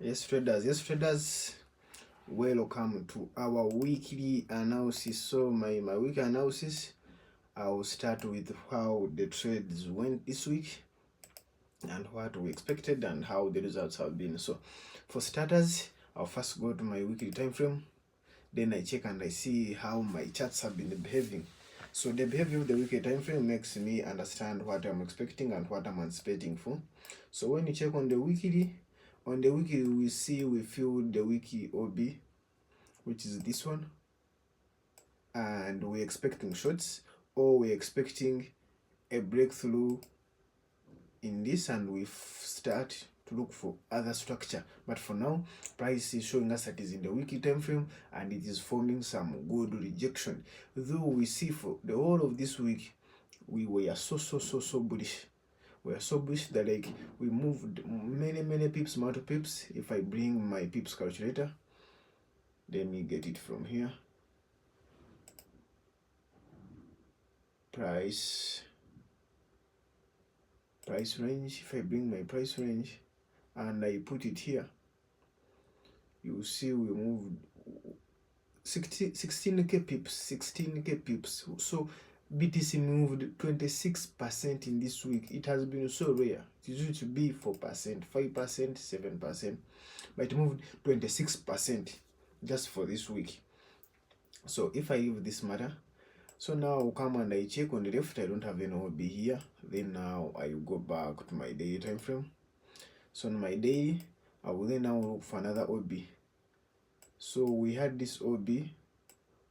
Yes traders, welcome to our weekly analysis. So my weekly analysis, I will start with how the trades went this week and what we expected and how the results have been. So for starters, I'll first go to my weekly time frame, then I check and I see how my charts have been behaving. So the behavior of the weekly time frame makes me understand what I'm expecting and what I'm anticipating for. So when you check on the weekly, we filled the weekly OB, which is this one, and we're expecting shorts, or we're expecting a breakthrough in this, and we start to look for other structure. But for now, price is showing us that is in the weekly time frame and it is forming some good rejection, though we see for the whole of this week we were so bullish. We are so bullish that like we moved many pips, amount of pips. If I bring my pips calculator, let me get it from here. Price range. If I bring my price range and I put it here, you see we moved 16k pips. So BTC moved 26% in this week. It has been so rare. It used to be 4%, 5%, 7%, but it moved 26% just for this week. So if I leave this matter, so now I'll come and I check on the left. I don't have any OB here. Then now I will go back to my daily time frame. So on my daily, I will then now look for another OB. So we had this OB,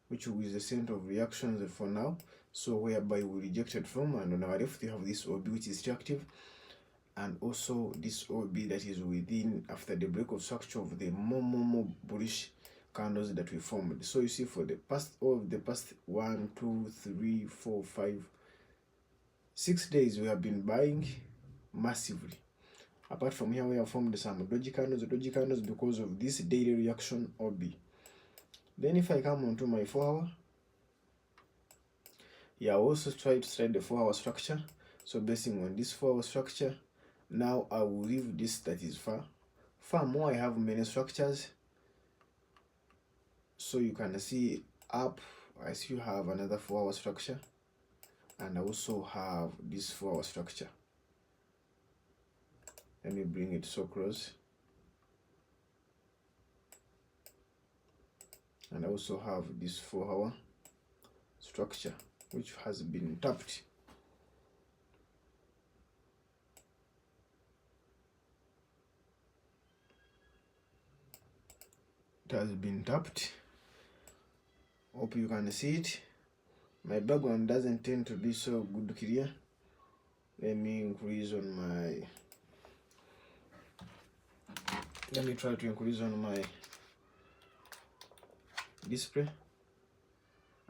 which is the center of reactions for now, so whereby we rejected from, and on our left we have this OB which is still active, and also this OB that is within after the break of structure of the more bullish candles that we formed. So you see for the past 1, 2, 3, 4, 5, 6 days we have been buying massively. Apart from here, we have formed some doji candles because of this daily reaction OB. Then if I come onto my 4 hour, I also try to study the 4 hour structure. So basing on this 4 hour structure, now I will leave this that is far more. I have many structures, so you can see up I still have another 4 hour structure, and I also have this 4 hour structure. Let me bring it so close. And I also have this 4 hour structure which has been tapped. It has been tapped. Hope you can see it. My background doesn't tend to be so good clear. Let me increase on my try to increase on my display,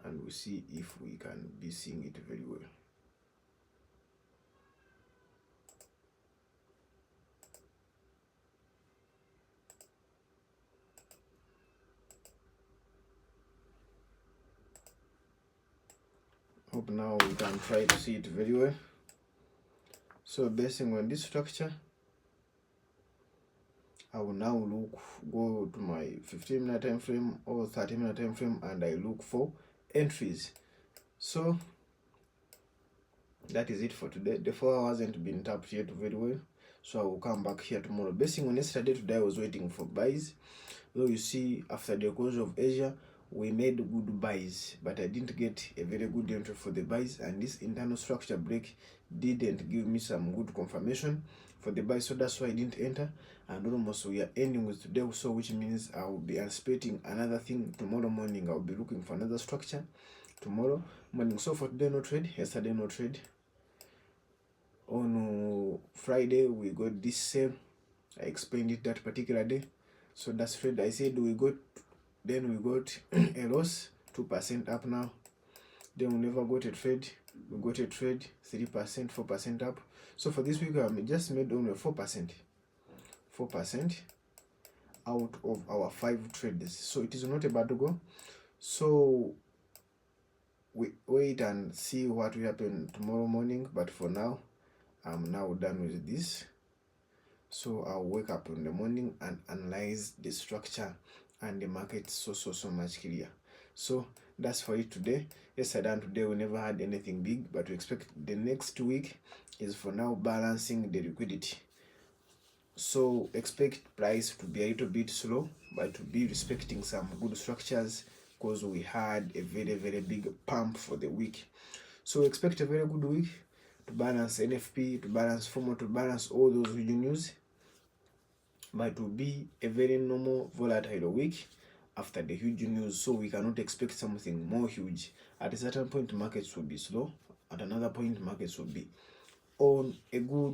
and we'll see if we can be seeing it very well. Hope now we can try to see it very well. So basing on this structure, I will now go to my 15-minute time frame or 30-minute time frame, and I look for entries. So that is it for today. The 4 hours hasn't been tapped yet very well, so I will come back here tomorrow. Basing on yesterday, today I was waiting for buys, though you see after the close of Asia we made good buys, but I didn't get a very good entry for the buys, and this internal structure break didn't give me some good confirmation for the buy, so that's why I didn't enter. And almost we are ending with today, so which means I will be anticipating another thing tomorrow morning. I'll be looking for another structure tomorrow morning. So for today, no trade. Yesterday, no trade. On Friday we got this sale. I explained it that particular day, so that's trade. I said we got a loss, 2% up now. Then we never got a trade. We got a trade 3%, 4% up. So for this week I just made only 4% out of our 5 trades, so it is not a bad go. So we wait and see what will happen tomorrow morning, but for now I'm now done with this. So I'll wake up in the morning and analyze the structure and the market so much clear. So that's for it today. Yesterday and today we never had anything big, but we expect the next week is for now balancing the liquidity. So expect price to be a little bit slow, but to be respecting some good structures, because we had a very big pump for the week. So expect a very good week to balance NFP, to balance FOMO, to balance all those huge news. But it will be a very normal volatile week after the huge news, so we cannot expect something more huge. At a certain point markets will be slow, at another point markets will be on a good